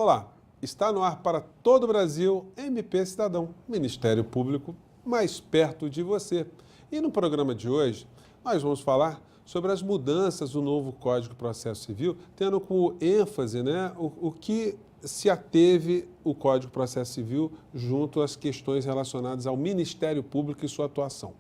Olá, está no ar para todo o Brasil, MP Cidadão, Ministério Público mais perto de você. E no programa de hoje, nós vamos falar sobre as mudanças do novo Código de Processo Civil, tendo como ênfase o que se ateve o Código de Processo Civil junto às questões relacionadas ao Ministério Público e sua atuação.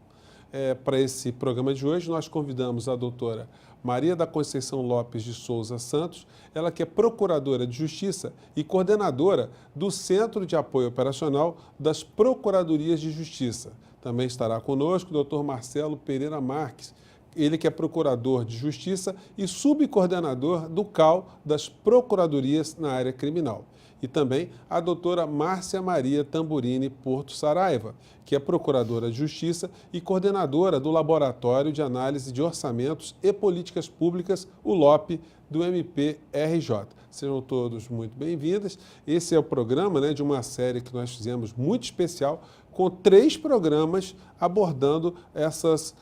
Para esse programa de hoje, nós convidamos a doutora Maria da Conceição Lopes de Souza Santos, ela que é Procuradora de Justiça e coordenadora do Centro de Apoio Operacional das Procuradorias de Justiça. Também estará conosco o doutor Marcelo Pereira Marques, ele que é Procurador de Justiça e subcoordenador do CAU das Procuradorias na área criminal. E também a doutora Márcia Maria Tamburini Porto Saraiva, que é Procuradora de Justiça e coordenadora do Laboratório de Análise de Orçamentos e Políticas Públicas, o LOP, do MPRJ. Sejam todos muito bem-vindas. Esse é o programa de uma série que nós fizemos muito especial, com 3 programas abordando essas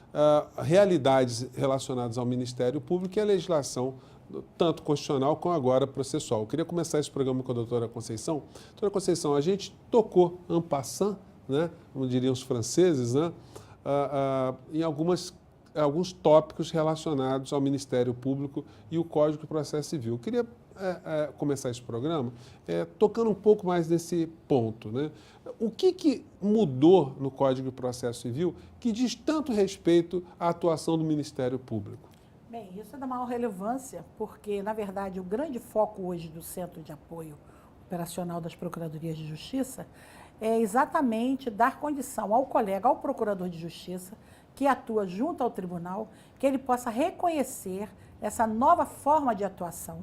realidades relacionadas ao Ministério Público e à legislação tanto constitucional como agora processual. Eu queria começar esse programa com a doutora Conceição. Doutora Conceição, a gente tocou en passant, como diriam os franceses, em alguns tópicos relacionados ao Ministério Público e o Código de Processo Civil. Eu queria começar esse programa tocando um pouco mais nesse ponto. O que mudou no Código de Processo Civil que diz tanto respeito à atuação do Ministério Público? Bem, isso é da maior relevância, porque, na verdade, o grande foco hoje do Centro de Apoio Operacional das Procuradorias de Justiça é exatamente dar condição ao colega, ao Procurador de Justiça, que atua junto ao tribunal, que ele possa reconhecer essa nova forma de atuação,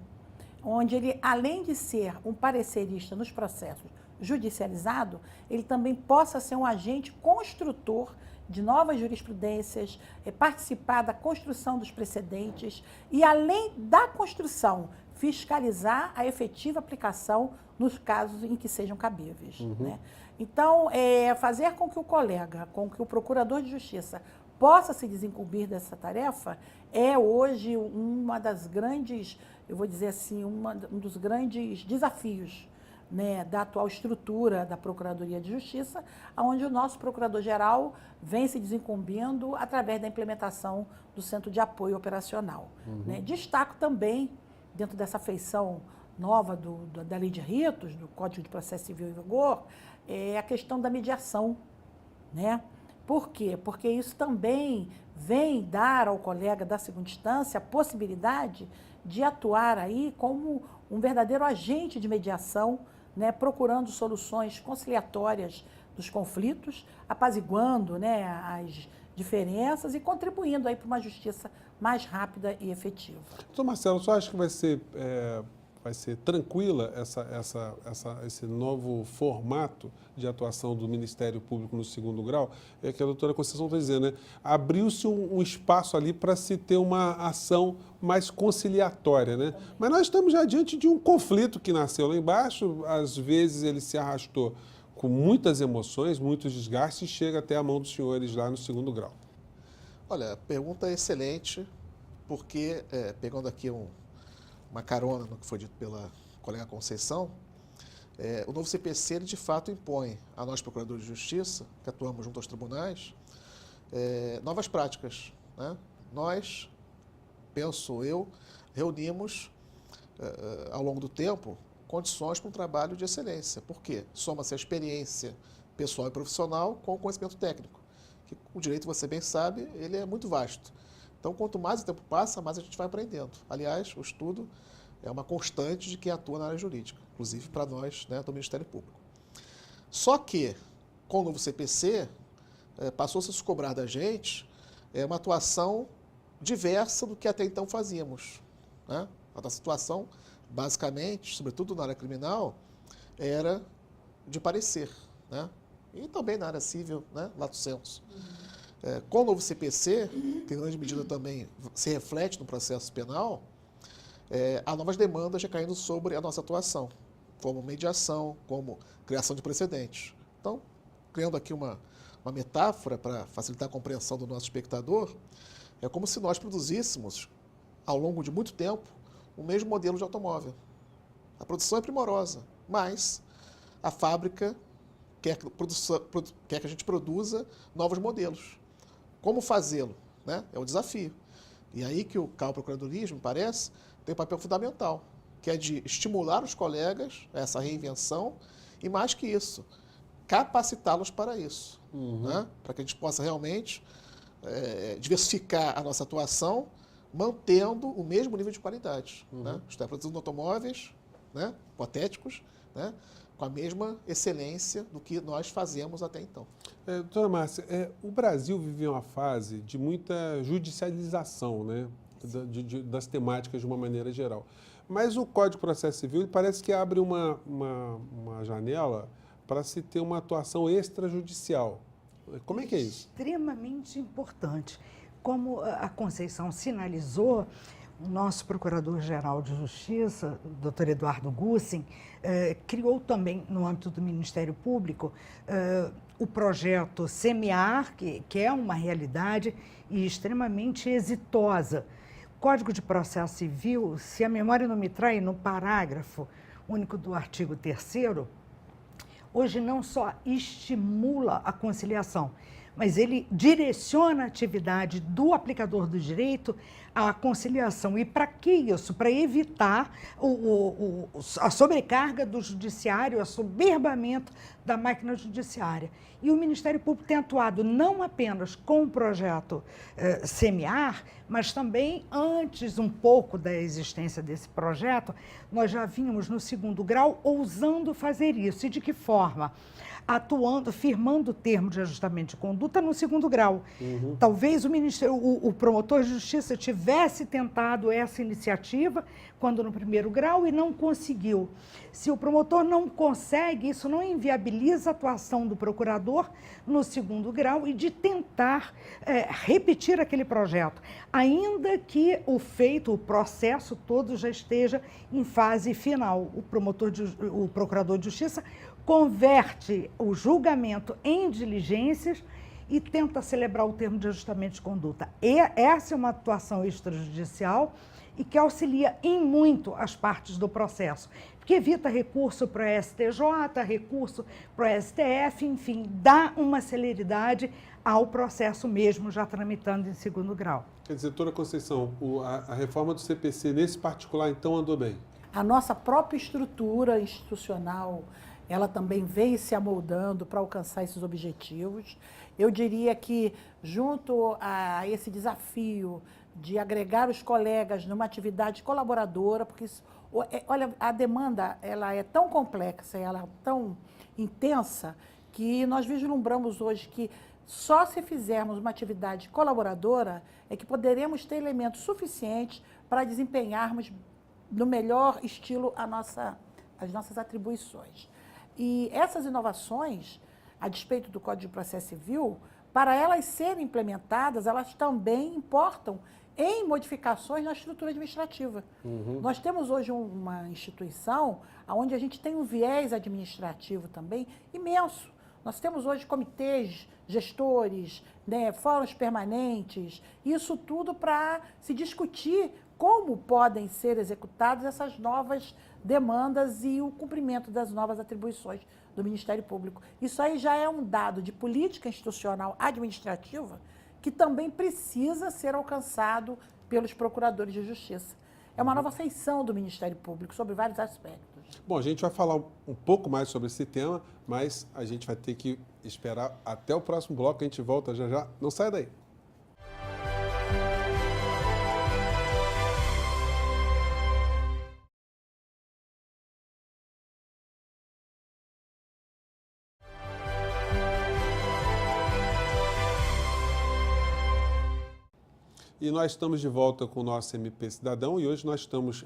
onde ele, além de ser um parecerista nos processos judicializados, ele também possa ser um agente construtor de novas jurisprudências, participar da construção dos precedentes e, além da construção, fiscalizar a efetiva aplicação nos casos em que sejam cabíveis. Então, fazer com que o colega, com que o Procurador de Justiça possa se desincumbir dessa tarefa é hoje uma das grandes, eu vou dizer assim, um dos grandes desafios da atual estrutura da Procuradoria de Justiça, onde o nosso Procurador-Geral vem se desincumbindo através da implementação do Centro de Apoio Operacional. Destaco também, dentro dessa feição nova da Lei de Ritos, do Código de Processo Civil em vigor, a questão da mediação. Por quê? Porque isso também vem dar ao colega da segunda instância a possibilidade de atuar aí como um verdadeiro agente de mediação, procurando soluções conciliatórias dos conflitos, apaziguando as diferenças e contribuindo aí para uma justiça mais rápida e efetiva. Doutor Marcelo, você acha que vai ser tranquila esse novo formato de atuação do Ministério Público no segundo grau? É que a doutora Conceição está dizendo, abriu-se um espaço ali para se ter uma ação mais conciliatória, Mas nós estamos já diante de um conflito que nasceu lá embaixo, às vezes ele se arrastou com muitas emoções, muitos desgastes e chega até a mão dos senhores lá no segundo grau. Olha, a pergunta é excelente, porque, pegando aqui uma carona no que foi dito pela colega Conceição, o novo CPC, ele de fato impõe a nós, Procuradores de Justiça, que atuamos junto aos tribunais, novas práticas. Nós, penso eu, reunimos, ao longo do tempo, condições para um trabalho de excelência. Por quê? Soma-se a experiência pessoal e profissional com o conhecimento técnico, que o direito, você bem sabe, ele é muito vasto. Então, quanto mais o tempo passa, mais a gente vai aprendendo. Aliás, o estudo é uma constante de quem atua na área jurídica, inclusive para nós, do Ministério Público. Só que, com o novo CPC, passou-se a se cobrar da gente uma atuação diversa do que até então fazíamos. A nossa situação, basicamente, sobretudo na área criminal, era de parecer, e também na área civil, lato sensu. Com o novo CPC, que em grande medida também se reflete no processo penal, há novas demandas recaindo sobre a nossa atuação, como mediação, como criação de precedentes. Então, criando aqui uma metáfora para facilitar a compreensão do nosso espectador, é como se nós produzíssemos, ao longo de muito tempo, o mesmo modelo de automóvel. A produção é primorosa, mas a fábrica quer que a gente produza novos modelos. Como fazê-lo, né? É o desafio. E aí que o procuradorismo, parece, tem um papel fundamental, que é de estimular os colegas a essa reinvenção e, mais que isso, capacitá-los para isso, né? Para que a gente possa realmente diversificar a nossa atuação, mantendo o mesmo nível de qualidade. Né? Está produzindo automóveis, né, hipotéticos, né, com a mesma excelência do que nós fazemos até então. Doutora Márcia, o Brasil vive uma fase de muita judicialização, né, das temáticas de uma maneira geral. Mas o Código de Processo Civil parece que abre uma janela para se ter uma atuação extrajudicial. Como é que é isso? Extremamente importante. Como a Conceição sinalizou, o nosso Procurador-Geral de Justiça, o Dr. Eduardo Gussen, criou também, no âmbito do Ministério Público, o projeto SEMEAR, que é uma realidade e extremamente exitosa. Código de Processo Civil, se a memória não me trai, no parágrafo único do artigo 3º, hoje não só estimula a conciliação, mas ele direciona a atividade do aplicador do direito à conciliação. E para que isso? Para evitar a sobrecarga do judiciário, o assoberbamento da máquina judiciária. E o Ministério Público tem atuado não apenas com o projeto SEMEAR, mas também, antes um pouco da existência desse projeto, nós já vínhamos no 2º grau ousando fazer isso. E de que forma? Atuando, firmando o termo de ajustamento de conduta no 2º grau. Talvez o promotor de justiça tivesse tentado essa iniciativa quando no 1º grau e não conseguiu. Se o promotor não consegue, isso não inviabiliza a atuação do procurador no 2º grau e de tentar repetir aquele projeto, ainda que o processo todo já esteja em fase final. O procurador de justiça converte o julgamento em diligências e tenta celebrar o termo de ajustamento de conduta. Essa é uma atuação extrajudicial e que auxilia em muito as partes do processo, porque evita recurso para o STJ, recurso para o STF, enfim, dá uma celeridade ao processo mesmo já tramitando em 2º grau. Quer dizer, doutora Conceição, a reforma do CPC nesse particular, então, andou bem? A nossa própria estrutura institucional, ela também vem se amoldando para alcançar esses objetivos. Eu diria que, junto a esse desafio de agregar os colegas numa atividade colaboradora, porque isso, olha, a demanda ela é tão complexa, ela é tão intensa, que nós vislumbramos hoje que só se fizermos uma atividade colaboradora é que poderemos ter elementos suficientes para desempenharmos no melhor estilo as nossas atribuições. E essas inovações, a despeito do Código de Processo Civil, para elas serem implementadas, elas também importam em modificações na estrutura administrativa. Nós temos hoje uma instituição onde a gente tem um viés administrativo também imenso. Nós temos hoje comitês, gestores, né, fóruns permanentes, isso tudo para se discutir como podem ser executadas essas novas demandas e o cumprimento das novas atribuições do Ministério Público. Isso aí já é um dado de política institucional administrativa que também precisa ser alcançado pelos procuradores de justiça. É uma nova feição do Ministério Público sobre vários aspectos. Bom, a gente vai falar um pouco mais sobre esse tema, mas a gente vai ter que esperar até o próximo bloco, a gente volta já já. Não sai daí. E nós estamos de volta com o nosso MP Cidadão e hoje nós estamos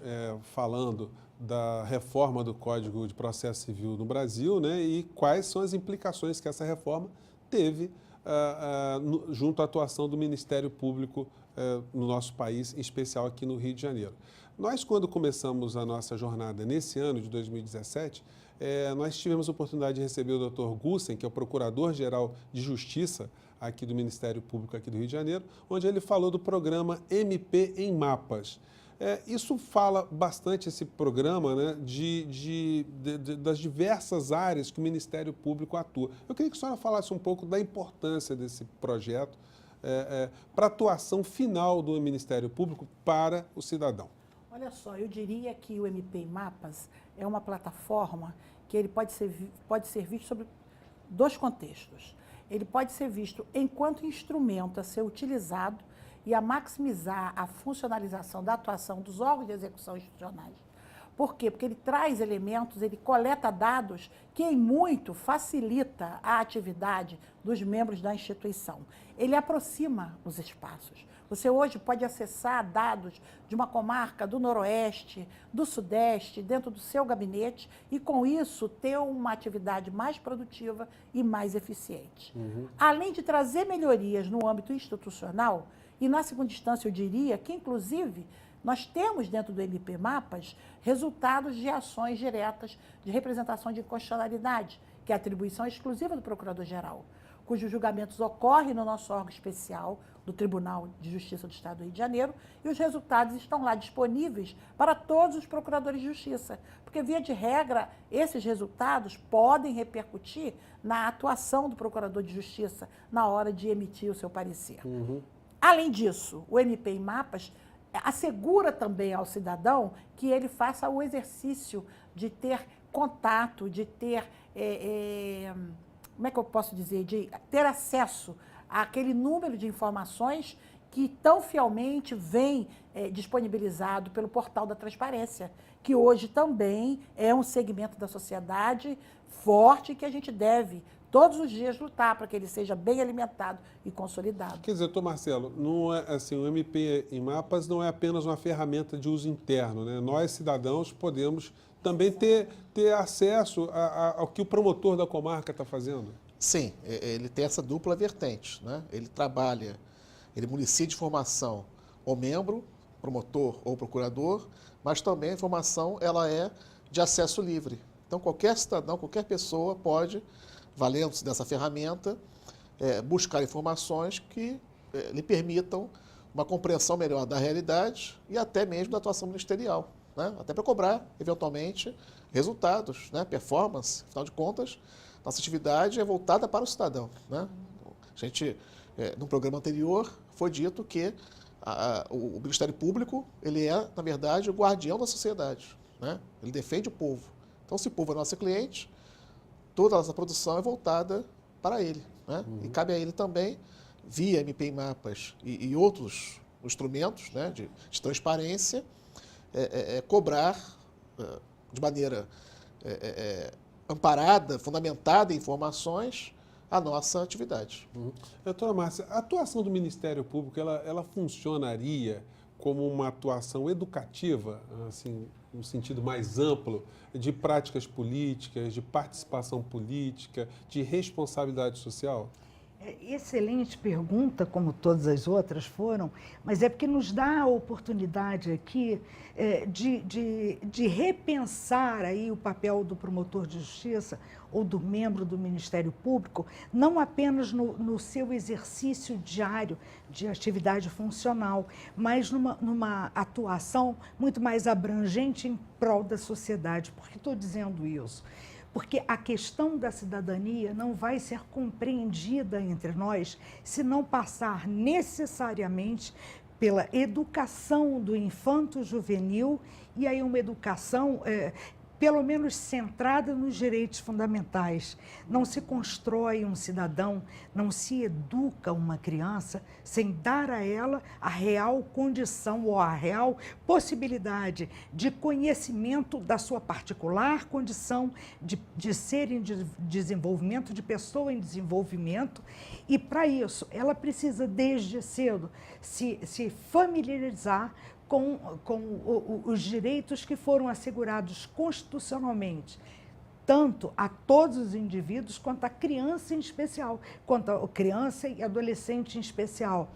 falando da reforma do Código de Processo Civil no Brasil, né, e quais são as implicações que essa reforma teve junto à atuação do Ministério Público no nosso país, em especial aqui no Rio de Janeiro. Nós, quando começamos a nossa jornada nesse ano de 2017, nós tivemos a oportunidade de receber o Dr. Gussen, que é o Procurador-Geral de Justiça aqui do Ministério Público aqui do Rio de Janeiro, onde ele falou do programa MP em Mapas. Isso fala bastante, esse programa, né, das diversas áreas que o Ministério Público atua. Eu queria que a senhora falasse um pouco da importância desse projeto para a atuação final do Ministério Público para o cidadão. Olha só, eu diria que o MP Mapas é uma plataforma que ele pode ser visto sobre dois contextos. Ele pode ser visto enquanto instrumento a ser utilizado e a maximizar a funcionalização da atuação dos órgãos de execução institucionais. Por quê? Porque ele traz elementos, ele coleta dados que, em muito, facilita a atividade dos membros da instituição. Ele aproxima os espaços. Você hoje pode acessar dados de uma comarca do Noroeste, do Sudeste, dentro do seu gabinete e, com isso, ter uma atividade mais produtiva e mais eficiente. Além de trazer melhorias no âmbito institucional, e, na segunda instância, eu diria que, inclusive, nós temos dentro do MP Mapas resultados de ações diretas de representação de inconstitucionalidade, que é a atribuição exclusiva do Procurador-Geral, cujos julgamentos ocorrem no nosso órgão especial do Tribunal de Justiça do Estado do Rio de Janeiro, e os resultados estão lá disponíveis para todos os procuradores de justiça, porque, via de regra, esses resultados podem repercutir na atuação do procurador de justiça na hora de emitir o seu parecer. Além disso, o MP Mapas assegura também ao cidadão que ele faça o exercício de ter contato, de ter, como é que eu posso dizer, de ter acesso àquele número de informações que tão fielmente vem disponibilizado pelo portal da transparência, que hoje também é um segmento da sociedade forte que a gente deve todos os dias lutar para que ele seja bem alimentado e consolidado. Quer dizer, doutor Marcelo, não é, assim, o MP em Mapas não é apenas uma ferramenta de uso interno, né? Nós, cidadãos, podemos também ter acesso ao que o promotor da comarca está fazendo. Sim, ele tem essa dupla vertente, né? Ele trabalha, ele municia de informação o membro, promotor ou procurador, mas também a informação ela é de acesso livre. Então, qualquer cidadão, qualquer pessoa pode, valendo-se dessa ferramenta, buscar informações que lhe permitam uma compreensão melhor da realidade e até mesmo da atuação ministerial, né? Até para cobrar, eventualmente, resultados, né? Performance. Afinal de contas, nossa atividade é voltada para o cidadão, né? A gente, no programa anterior, foi dito que o Ministério Público ele é, na verdade, o guardião da sociedade, né? Ele defende o povo. Então, se o povo é nosso cliente, toda a nossa produção é voltada para ele, né? E cabe a ele também, via MP Mapas e outros instrumentos, né, de transparência, cobrar de maneira amparada, fundamentada em informações, a nossa atividade. Doutora Márcia, a atuação do Ministério Público, ela funcionaria como uma atuação educativa, assim, no sentido mais amplo, de práticas políticas, de participação política, de responsabilidade social? Excelente pergunta, como todas as outras foram, mas é porque nos dá a oportunidade aqui de repensar aí o papel do promotor de justiça ou do membro do Ministério Público, não apenas no seu exercício diário de atividade funcional, mas numa atuação muito mais abrangente em prol da sociedade. Por que estou dizendo isso? Porque a questão da cidadania não vai ser compreendida entre nós se não passar necessariamente pela educação do infanto-juvenil e aí uma educação pelo menos centrada nos direitos fundamentais. Não se constrói um cidadão, não se educa uma criança sem dar a ela a real condição ou a real possibilidade de conhecimento da sua particular condição de ser em desenvolvimento, de pessoa em desenvolvimento. E, para isso, ela precisa, desde cedo, se familiarizar com os direitos que foram assegurados constitucionalmente, tanto a todos os indivíduos, quanto a criança em especial, quanto a criança e adolescente em especial.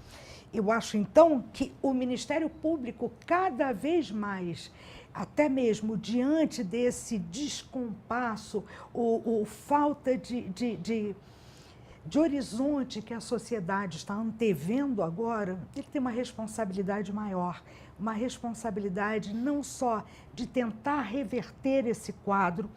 Eu acho, então, que o Ministério Público, cada vez mais, até mesmo diante desse descompasso, ou falta de horizonte que a sociedade está antevendo agora, ele tem uma responsabilidade maior, uma responsabilidade não só de tentar reverter esse quadro,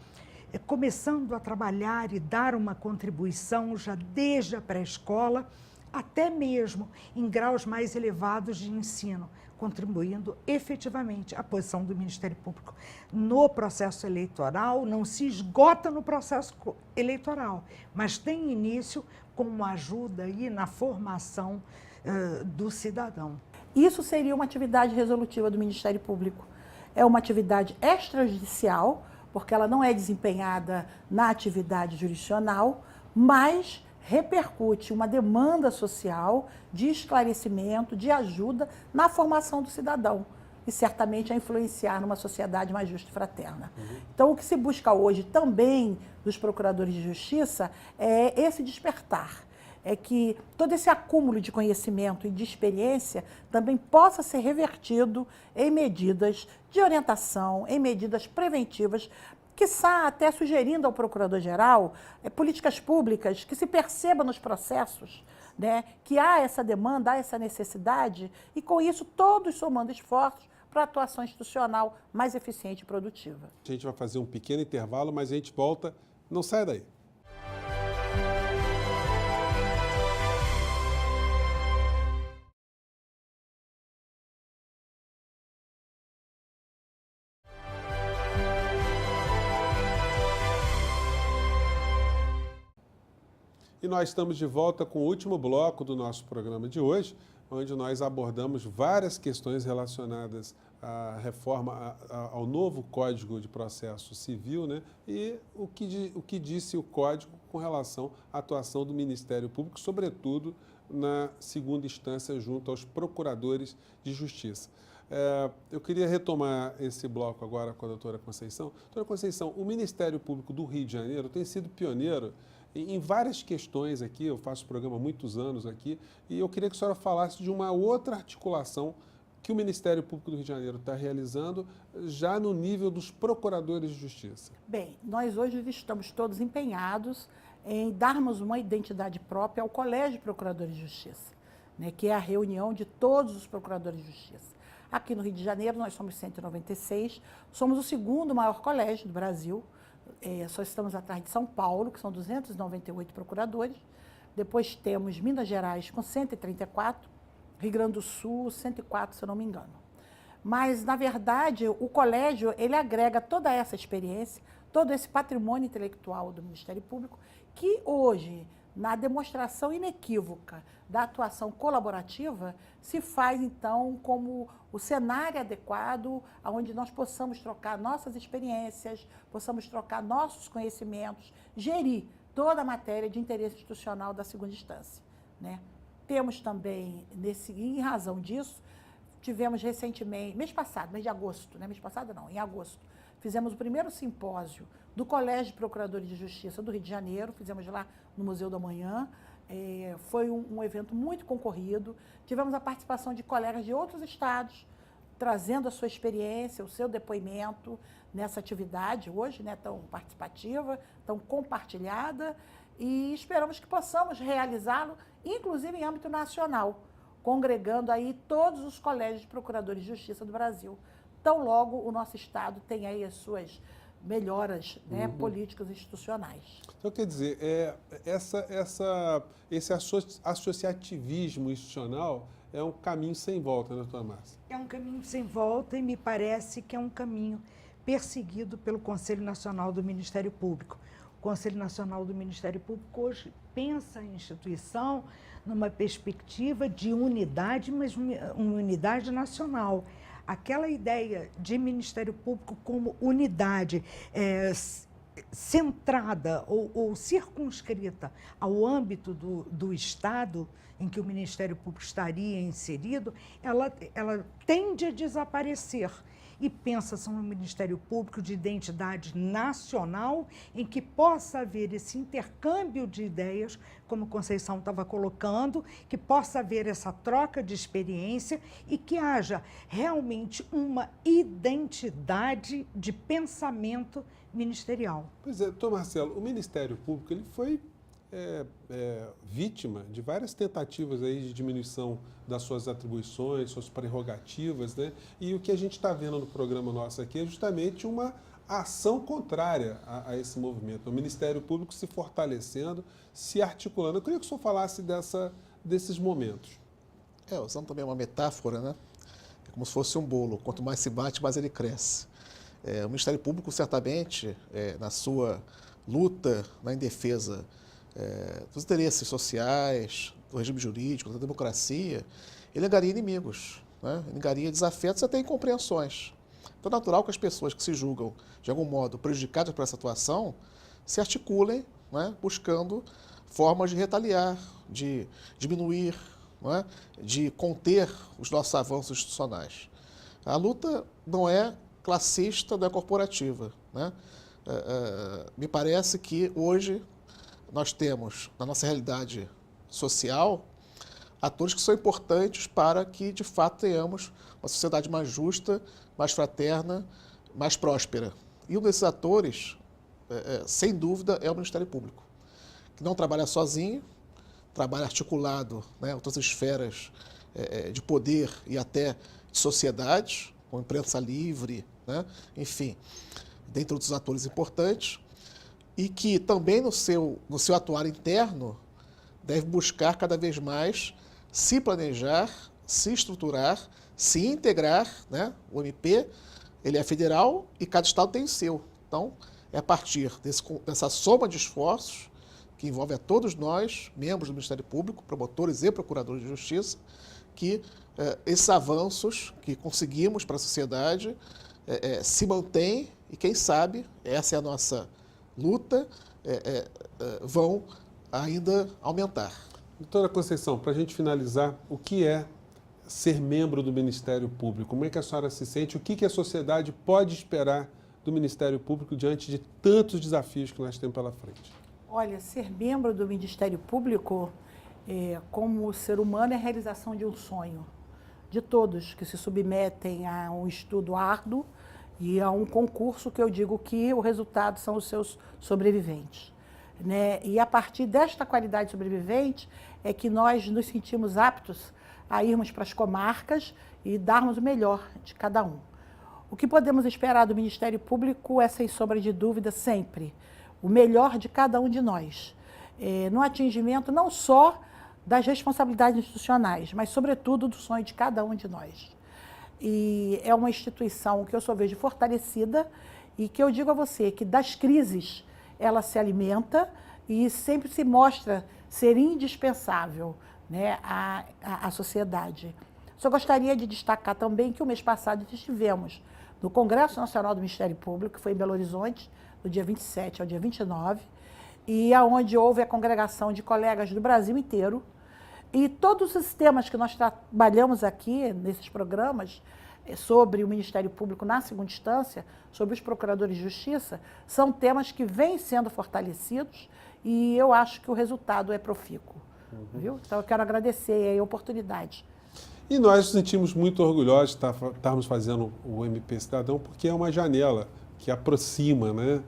começando a trabalhar e dar uma contribuição já desde a pré-escola, até mesmo em graus mais elevados de ensino, contribuindo efetivamente. A posição do Ministério Público no processo eleitoral não se esgota no processo eleitoral, mas tem início com uma ajuda aí na formação do cidadão. Isso seria uma atividade resolutiva do Ministério Público. É uma atividade extrajudicial, porque ela não é desempenhada na atividade jurisdicional, mas repercute uma demanda social de esclarecimento, de ajuda na formação do cidadão e certamente a influenciar numa sociedade mais justa e fraterna. Então, o que se busca hoje também dos procuradores de justiça é esse despertar, é que todo esse acúmulo de conhecimento e de experiência também possa ser revertido em medidas de orientação, em medidas preventivas, quiçá até sugerindo ao Procurador-Geral políticas públicas que se perceba nos processos, né, que há essa demanda, há essa necessidade, e com isso todos somando esforços para a atuação institucional mais eficiente e produtiva. A gente vai fazer um pequeno intervalo, mas a gente volta. Não saia daí. E nós estamos de volta com o último bloco do nosso programa de hoje, onde nós abordamos várias questões relacionadas à reforma, ao novo Código de Processo Civil, né? E o que disse o Código com relação à atuação do Ministério Público, sobretudo na segunda instância junto aos procuradores de justiça. Eu queria retomar esse bloco agora com a doutora Conceição. Doutora Conceição, o Ministério Público do Rio de Janeiro tem sido pioneiro em várias questões aqui. Eu faço programa há muitos anos aqui, e eu queria que a senhora falasse de uma outra articulação que o Ministério Público do Rio de Janeiro está realizando já no nível dos procuradores de justiça. Bem, nós hoje estamos todos empenhados em darmos uma identidade própria ao Colégio de Procuradores de Justiça, né, que é a reunião de todos os procuradores de justiça. Aqui no Rio de Janeiro nós somos 196, somos o segundo maior colégio do Brasil. Só estamos atrás de São Paulo, que são 298 procuradores. Depois temos Minas Gerais com 134, Rio Grande do Sul 104, se eu não me engano. Mas, na verdade, o colégio ele agrega toda essa experiência, todo esse patrimônio intelectual do Ministério Público, que hoje, na demonstração inequívoca da atuação colaborativa, se faz, então, como o cenário adequado, onde nós possamos trocar nossas experiências, possamos trocar nossos conhecimentos, gerir toda a matéria de interesse institucional da segunda instância, né? Temos também, em razão disso, tivemos recentemente, mês de agosto, né? Mês passado não, em agosto, fizemos o primeiro simpósio do Colégio de Procuradores de Justiça do Rio de Janeiro, fizemos lá no Museu da Manhã. Foi um evento muito concorrido, tivemos a participação de colegas de outros estados, trazendo a sua experiência, o seu depoimento nessa atividade hoje, né, tão participativa, tão compartilhada, e esperamos que possamos realizá-lo, inclusive em âmbito nacional, congregando aí todos os colégios de procuradores de justiça do Brasil. Tão logo o nosso estado tem aí as suas melhoras, né, políticas e institucionais. Então, quer dizer, esse associativismo institucional é um caminho sem volta, né, doutora Márcia? É um caminho sem volta e me parece que é um caminho perseguido pelo Conselho Nacional do Ministério Público. O Conselho Nacional do Ministério Público hoje pensa a instituição numa perspectiva de unidade, mas uma unidade nacional. Aquela ideia de Ministério Público como unidade centrada ou circunscrita ao âmbito do Estado em que o Ministério Público estaria inserido, ela tende a desaparecer. E pensa-se num Ministério Público de identidade nacional em que possa haver esse intercâmbio de ideias, como a Conceição estava colocando, que possa haver essa troca de experiência e que haja realmente uma identidade de pensamento ministerial. Pois é, doutor Marcelo, o Ministério Público ele foi vítima de várias tentativas aí de diminuição das suas atribuições, suas prerrogativas, né? E o que a gente está vendo no programa nosso aqui é justamente uma ação contrária a esse movimento. O Ministério Público se fortalecendo, se articulando. Eu queria que o senhor falasse desses momentos. Usando também uma metáfora, né? É como se fosse um bolo. Quanto mais se bate, mais ele cresce. O Ministério Público, certamente, na sua luta em defesa dos interesses sociais, do regime jurídico, da democracia, ele angaria inimigos, né? Ele angaria desafetos e até incompreensões. Então é natural que as pessoas que se julgam, de algum modo, prejudicadas por essa atuação, se articulem, né, buscando formas de retaliar, de diminuir, né, de conter os nossos avanços institucionais. A luta não é classista, não é corporativa, né? Me parece que hoje nós temos, na nossa realidade social, atores que são importantes para que, de fato, tenhamos uma sociedade mais justa, mais fraterna, mais próspera. E um desses atores, sem dúvida, é o Ministério Público, que não trabalha sozinho, trabalha articulado, né, outras esferas de poder e até de sociedade, com imprensa livre, né, enfim, dentre outros atores importantes, e que também no seu atuar interno deve buscar cada vez mais se planejar, se estruturar, se integrar, né? O MP, ele é federal e cada estado tem o seu. Então, é a partir dessa soma de esforços que envolve a todos nós, membros do Ministério Público, promotores e procuradores de justiça, que esses avanços que conseguimos para a sociedade se mantêm e, quem sabe, essa é a nossa luta, vão ainda aumentar. Doutora Conceição, para a gente finalizar, o que é ser membro do Ministério Público? Como é que a senhora se sente? O que a sociedade pode esperar do Ministério Público diante de tantos desafios que nós temos pela frente? Olha, ser membro do Ministério Público, como ser humano, é a realização de um sonho. De todos que se submetem a um estudo árduo e a um concurso que eu digo que o resultado são os seus sobreviventes, né? E a partir desta qualidade sobrevivente é que nós nos sentimos aptos a irmos para as comarcas e darmos o melhor de cada um. O que podemos esperar do Ministério Público é, sem sombra de dúvida, sempre o melhor de cada um de nós, no atingimento não só das responsabilidades institucionais, mas, sobretudo, do sonho de cada um de nós. E é uma instituição que eu só vejo fortalecida e que eu digo a você que das crises ela se alimenta e sempre se mostra ser indispensável, né, à sociedade. Só gostaria de destacar também que o mês passado estivemos no Congresso Nacional do Ministério Público, que foi em Belo Horizonte, do dia 27 ao dia 29, e onde houve a congregação de colegas do Brasil inteiro. E todos os temas que nós trabalhamos aqui nesses programas sobre o Ministério Público na segunda instância, sobre os procuradores de justiça, são temas que vêm sendo fortalecidos e eu acho que o resultado é profícuo. Viu? Então eu quero agradecer a oportunidade. E nós nos sentimos muito orgulhosos de estarmos fazendo o MP Cidadão, porque é uma janela que aproxima, né,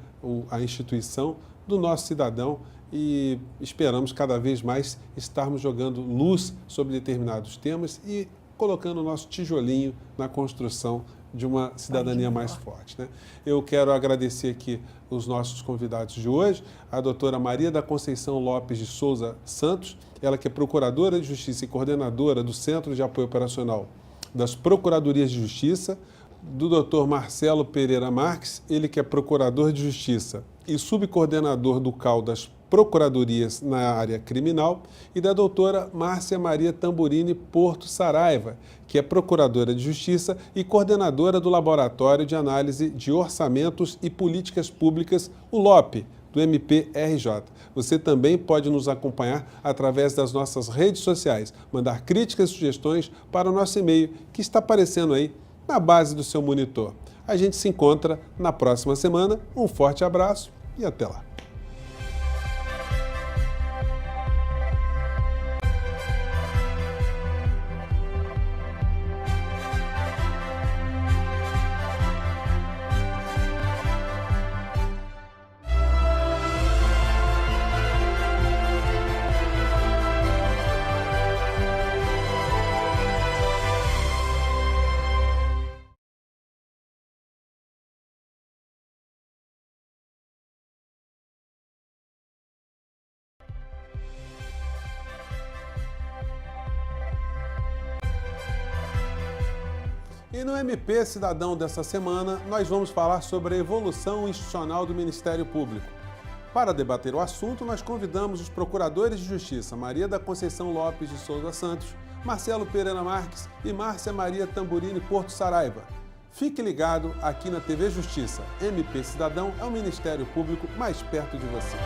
a instituição do nosso cidadão e esperamos cada vez mais estarmos jogando luz sobre determinados temas e colocando o nosso tijolinho na construção de uma cidadania mais forte, né? Eu quero agradecer aqui os nossos convidados de hoje, a doutora Maria da Conceição Lopes de Souza Santos, ela que é Procuradora de Justiça e coordenadora do Centro de Apoio Operacional das Procuradorias de Justiça, do doutor Marcelo Pereira Marques, ele que é Procurador de Justiça e subcoordenador do CAU das Procuradorias na área criminal, e da doutora Márcia Maria Tamburini Porto Saraiva, que é Procuradora de Justiça e coordenadora do Laboratório de Análise de Orçamentos e Políticas Públicas, o LOP, do MPRJ. Você também pode nos acompanhar através das nossas redes sociais, mandar críticas e sugestões para o nosso e-mail, que está aparecendo aí na base do seu monitor. A gente se encontra na próxima semana. Um forte abraço e até lá. E no MP Cidadão dessa semana, nós vamos falar sobre a evolução institucional do Ministério Público. Para debater o assunto, nós convidamos os procuradores de Justiça Maria da Conceição Lopes de Souza Santos, Marcelo Pereira Marques e Márcia Maria Tamburini Porto Saraiva. Fique ligado aqui na TV Justiça. MP Cidadão é o Ministério Público mais perto de você.